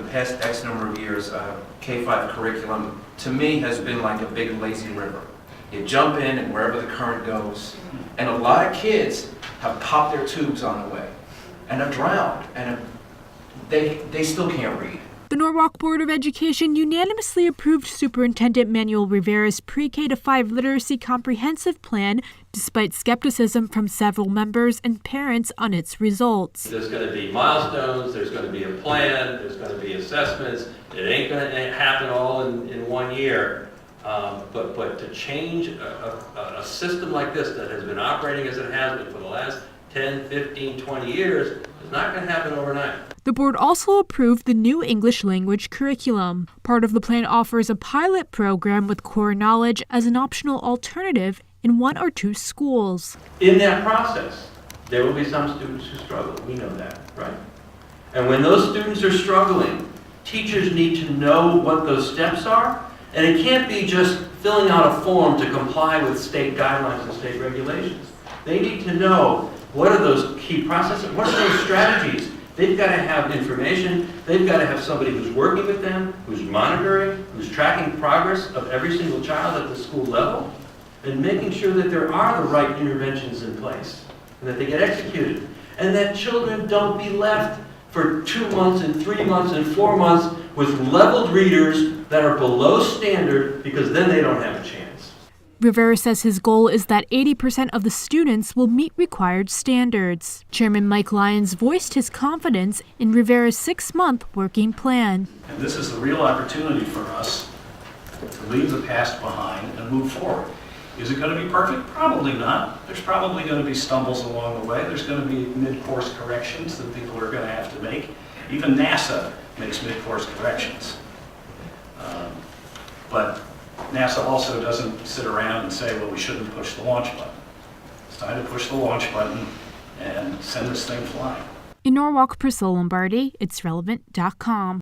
the past X number of years, K-5 curriculum, to me, has been like a big lazy river. You jump in and wherever the current goes, and a lot of kids have popped their tubes on the way, and have drowned, and they still can't read. The Norwalk Board of Education unanimously approved Superintendent Manuel Rivera's pre-K-5 literacy comprehensive plan, despite skepticism from several members and parents on its results. There's going to be milestones, there's going to be a plan, there's going to be assessments. It ain't going to happen all in 1 year. But to change a system like this that has been operating as it has been for the last 10, 15, 20 years is not going to happen overnight. The board also approved the new English language curriculum. Part of the plan offers a pilot program with core knowledge as an optional alternative in 1 or 2 schools. In that process, there will be some students who struggle. We know that, right? And when those students are struggling, teachers need to know what those steps are. And it can't be just filling out a form to comply with state guidelines and state regulations. They need to know what are those key processes, what are those strategies. They've got to have information, they've got to have somebody who's working with them, who's monitoring, who's tracking progress of every single child at the school level, and making sure that there are the right interventions in place, and that they get executed. And that children don't be left for 2 months and 3 months and 4 months with leveled readers that are below standard, because then they don't have a chance. Rivera says his goal is that 80% of the students will meet required standards. Chairman Mike Lyons voiced his confidence in Rivera's 6-month working plan. And this is a real opportunity for us to leave the past behind and move forward. Is it going to be perfect? Probably not. There's probably going to be stumbles along the way. There's going to be mid-course corrections that people are going to have to make. Even NASA makes mid-course corrections. But NASA also doesn't sit around and say, well, we shouldn't push the launch button. It's time to push the launch button and send this thing flying. In Norwalk, Priscilla Lombardi, It'sRelevant.com.